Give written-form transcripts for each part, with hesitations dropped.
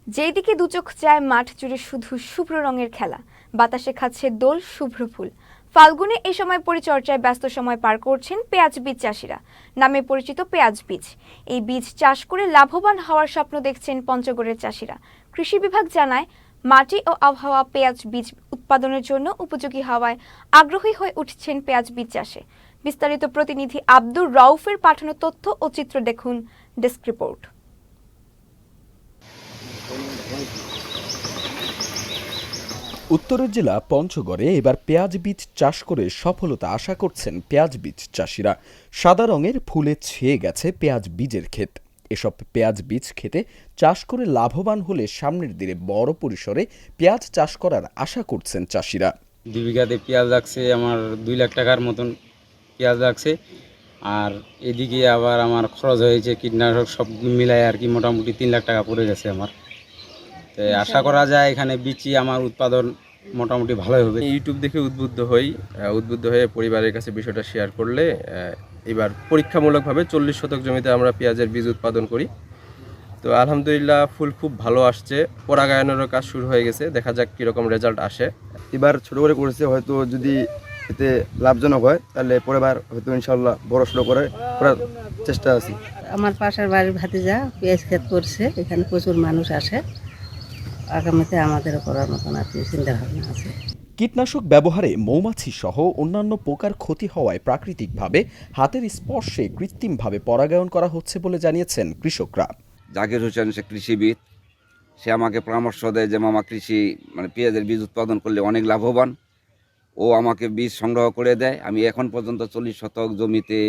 যেদিকে দুচোখ যায় মাঠ জুড়ে শুধু শুভ্র রঙের খেলা, বাতাসে খাচ্ছে দোল শুভ্র ফুল। ফাল্গুনে এই সময় পরিচর্যায় ব্যস্ত সময় পার করছেন পেঁয়াজ বীজ চাষিরা। নামে পরিচিত পেঁয়াজ বীজ, এই বীজ চাষ করে লাভবান হওয়ার স্বপ্ন দেখছেন পঞ্চগড়ের চাষিরা। কৃষি বিভাগ জানায়, মাটি ও আবহাওয়া পেঁয়াজ বীজ উৎপাদনের জন্য উপযোগী হওয়ায় আগ্রহী হয়ে উঠছেন পেঁয়াজ বীজ চাষে। বিস্তারিত প্রতিনিধি আব্দুর রউফের পাঠানো তথ্য ও চিত্র দেখুন ডেস্ক রিপোর্ট। উত্তরের জেলা পঞ্চগড়ে এবার পেঁয়াজ বীজ চাষ করে সফলতা আশা করছেন পেঁয়াজ বীজ চাষিরা। সাদা রঙের ফুলে ছেয়ে গেছে পেঁয়াজ বীজের ক্ষেত। এসব পেঁয়াজ বীজ খেতে চাষ করে লাভবান হলে সামনের দিনে বড় পরিসরে পেঁয়াজ চাষ করার আশা করছেন চাষিরা। 2 বিঘাতে পেঁয়াজ লাগছে, আমার 2 লাখ টাকার মতন পেঁয়াজ লাগছে। আর এদিকে আবার আমার খরচ হয়েছে কীটনাশক সব মিলায় আর কি মোটামুটি 3 লাখ টাকা পড়ে গেছে আমার। তো আশা করা যায় এখানে বিচি আমার উৎপাদন মোটামুটি ভালোই হবে। ইউটিউব দেখে উদ্বুদ্ধ হয়ে পরিবারের কাছে বিষয়টা শেয়ার করলে এবার পরীক্ষামূলকভাবে 40 শতক জমিতে আমরা পেঁয়াজের বীজ উৎপাদন করি। তো আলহামদুলিল্লাহ ফুল খুব ভালো আসছে, পরাগায়নেরও কাজ শুরু হয়ে গেছে, দেখা যাক কীরকম রেজাল্ট আসে। এবার ছোটো করে করেছে, হয়তো যদি এতে লাভজনক হয় তাহলে পরেরবার হয়তো ইনশাল্লাহ বড় সড়ো করার চেষ্টা আছে। আমার পাশের বাড়ির ভাতিজা পেঁয়াজ ক্ষেত করছে, এখানে প্রচুর মানুষ আসে। আগামীতে আমাদেরও করার মতন আর কি চিন্তা ভাবনা আছে। কীটনাশক ব্যবহারে মৌমাছি সহ অন্যান্য পোকার ক্ষতি হওয়ায় প্রাকৃতিকভাবে হাতের স্পর্শে কৃত্রিমভাবে পরাগায়ন করা হচ্ছে বলে জানিয়েছেন কৃষকরা। জাকির হোসেন, সে কৃষিবিদ, সে আমাকে পরামর্শ দেয় যে মামা পেঁয়াজের বীজ উৎপাদন করলে অনেক লাভবান। ও আমাকে বীজ সংগ্রহ করে দেয়। আমি এখন পর্যন্ত 40 শতক জমিতে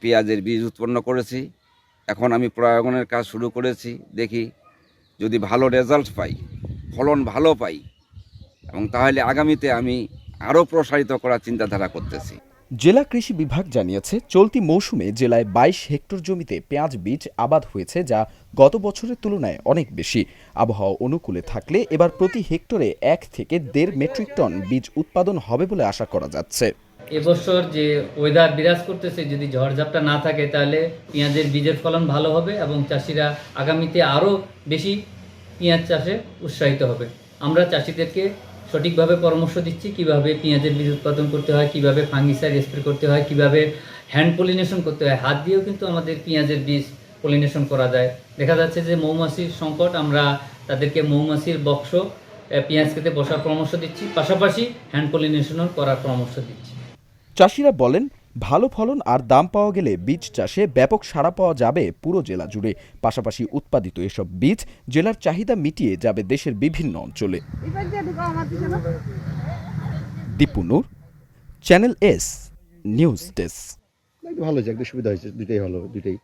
পেঁয়াজের বীজ উৎপন্ন করেছি। এখন আমি প্রয়োগনের কাজ শুরু করেছি। দেখি যদি ভালো রেজাল্ট পাই, ফলন ভালো পাই, এবং তাহলে আগামীতে আমি আরও প্রসারিত করার চিন্তাধারা করতেছি। জেলা কৃষি বিভাগ জানিয়েছে, চলতি মৌসুমে জেলায় 22 হেক্টর জমিতে পেঁয়াজ বীজ আবাদ হয়েছে, যা গত বছরের তুলনায় অনেক বেশি। আবহাওয়া অনুকূলে থাকলে এবার প্রতি হেক্টরে 1 থেকে 1.5 মেট্রিক টন বীজ উৎপাদন হবে বলে আশা করা যাচ্ছে। এবছর যে ওয়েদার বিরাজ করতেছে, যদি ঝড়ঝাপটা না থাকে তাহলে পেঁয়াজের বীজের ফলন ভালো হবে এবং চাষিরা আগামীতে আরও বেশি পেঁয়াজ চাষে উৎসাহিত হবে। আমরা চাষিদেরকে সঠিকভাবে পরামর্শ দিচ্ছি কিভাবে পেঁয়াজের বীজ উৎপাদন করতে হয়, কিভাবে ফাঙ্গিসাইড স্প্রে করতে হয়, কিভাবে হ্যান্ড পলিনেশন করতে হয়। হাত দিয়েও কিন্তু আমাদের পেঁয়াজের বীজ পলিনেশন করা যায়। দেখা যাচ্ছে যে মৌমাছির সংকট, আমরা তাদেরকে মৌমাছির বক্স পেঁয়াজ খেতে বসার পরামর্শ দিচ্ছি, পাশাপাশি হ্যান্ড পলিনেশনও করার পরামর্শ দিচ্ছি। চাষিরা বলেন, ভালো ফলন আর দাম পাওয়া গেলে বীজ চাষে ব্যাপক সাড়া পাওয়া যাবে পুরো জেলা জুড়ে। পাশাপাশি উৎপাদিত এসব বীজ জেলার চাহিদা মিটিয়ে যাবে দেশের বিভিন্ন অঞ্চলে। দীপু নূর, চ্যানেল এস নিউজ ডেস্ক। ভালো হয়েছে, একটু সুবিধা হয়েছে, দুইটাই ভালো, দুইটাই।